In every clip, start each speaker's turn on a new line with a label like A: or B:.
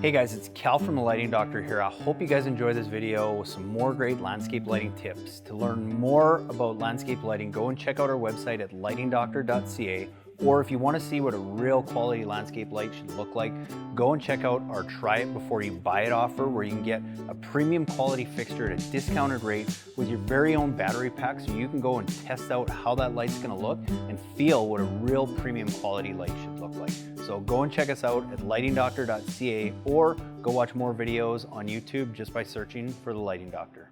A: Hey guys, it's Cal from the Lighting Doctor here. I hope you guys enjoy this video with some more great landscape lighting tips. To learn more about landscape lighting, go and check out our website at lightingdoctor.ca, or if you want to see what a real quality landscape light should look like, go and check out our Try It Before You Buy It offer, where you can get a premium quality fixture at a discounted rate with your very own battery pack, so you can go and test out how that light's going to look and feel what a real premium quality light should look like. So go and check us out at lightingdoctor.ca, or go watch more videos on YouTube just by searching for the Lighting Doctor.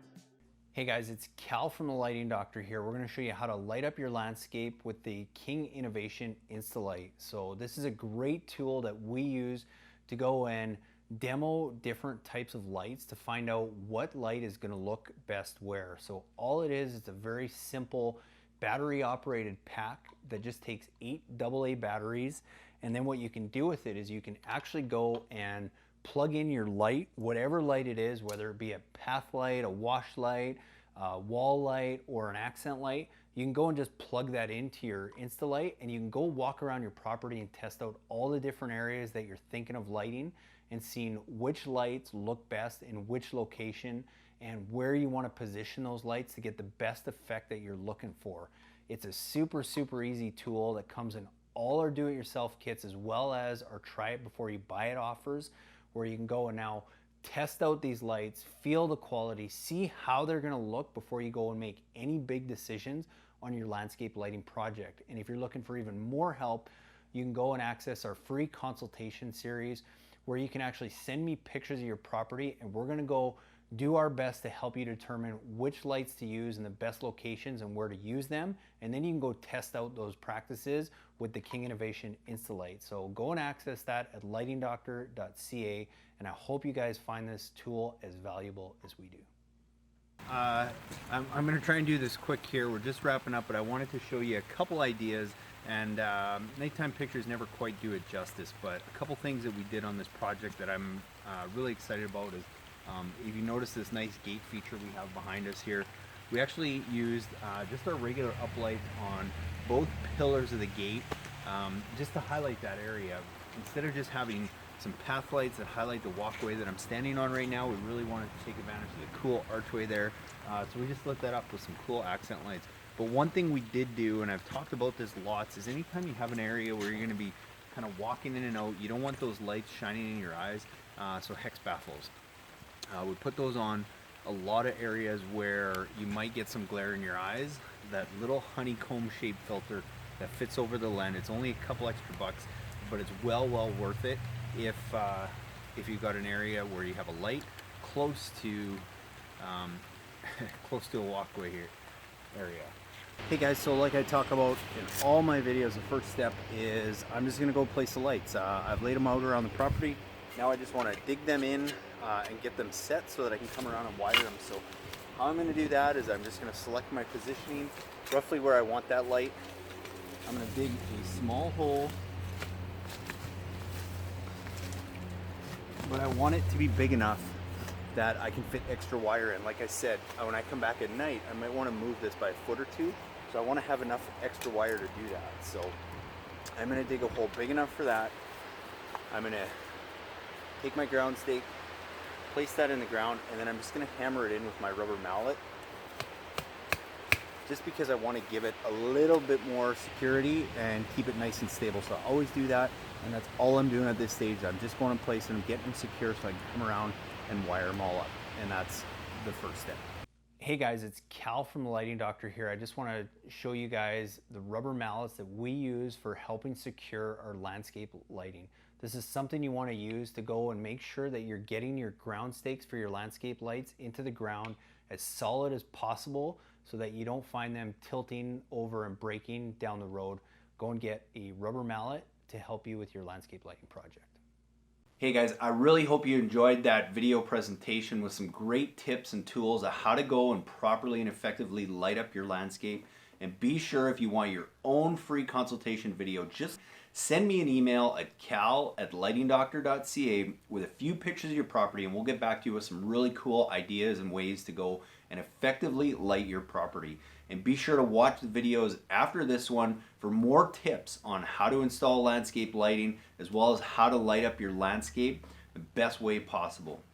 A: Hey guys, it's Cal from the Lighting Doctor here. We're going to show you how to light up your landscape with the King Innovation Installite. So this is a great tool that we use to go and demo different types of lights to find out what light is going to look best where. So all it is, it's a very simple battery operated pack that just takes 8 AA batteries. And then what you can do with it is you can actually go and plug in your light, whatever light it is, whether it be a path light, a wash light, a wall light, or an accent light. You can go and just plug that into your Installite, and you can go walk around your property and test out all the different areas that you're thinking of lighting and seeing which lights look best in which location and where you want to position those lights to get the best effect that you're looking for. It's a super easy tool that comes in all our do-it-yourself kits, as well as our Try It Before You Buy It offers, where you can go and now test out these lights, feel the quality, see how they're going to look before you go and make any big decisions on your landscape lighting project. And if you're looking for even more help, you can go and access our free consultation series, where you can actually send me pictures of your property, and we're going to go do our best to help you determine which lights to use in the best locations and where to use them. And then you can go test out those practices with the King Innovation Installite. So go and access that at lightingdoctor.ca, and I hope you guys find this tool as valuable as we do. I'm going to try and do this quick here. We're just wrapping up, but I wanted to show you a couple ideas, and nighttime pictures never quite do it justice, but a couple things that we did on this project that I'm really excited about is if you notice this nice gate feature we have behind us here, we actually used just our regular uplight on both pillars of the gate, just to highlight that area. Instead of just having some path lights that highlight the walkway that I'm standing on right now, we really wanted to take advantage of the cool archway there. So we just lit that up with some cool accent lights. But one thing we did do, and I've talked about this lots, is anytime you have an area where you're going to be kind of walking in and out, you don't want those lights shining in your eyes, so hex baffles. We put those on a lot of areas where you might get some glare in your eyes. That little honeycomb shaped filter that fits over the lens, it's only a couple extra bucks, but it's well worth it if you've got an area where you have a light close to close to a walkway here area. Hey guys, so like I talk about in all my videos, the first step is I'm just gonna go place the lights. I've laid them out around the property. Now I just want to dig them in and get them set so that I can come around and wire them. So how I'm going to do that is I'm just going to select my positioning, roughly where I want that light. I'm going to dig a small hole, but I want it to be big enough that I can fit extra wire in. Like I said, when I come back at night, I might want to move this by a foot or two. So I want to have enough extra wire to do that. So I'm going to dig a hole big enough for that. I'm going to take my ground stake, place that in the ground, and then I'm just going to hammer it in with my rubber mallet, just because I want to give it a little bit more security and keep it nice and stable. So I always do that, and that's all I'm doing at this stage. I'm just going in place and I'm getting them secure so I can come around and wire them all up, and that's the first step. Hey guys, it's Cal from the Lighting Doctor here. I just want to show you guys the rubber mallets that we use for helping secure our landscape lighting. This is something you want to use to go and make sure that you're getting your ground stakes for your landscape lights into the ground as solid as possible, so that you don't find them tilting over and breaking down the road. Go and get a rubber mallet to help you with your landscape lighting project. Hey guys, I really hope you enjoyed that video presentation with some great tips and tools of how to go and properly and effectively light up your landscape. And be sure, if you want your own free consultation video, just send me an email at cal@lightingdoctor.ca with a few pictures of your property, and we'll get back to you with some really cool ideas and ways to go and effectively light your property. And be sure to watch the videos after this one for more tips on how to install landscape lighting, as well as how to light up your landscape the best way possible.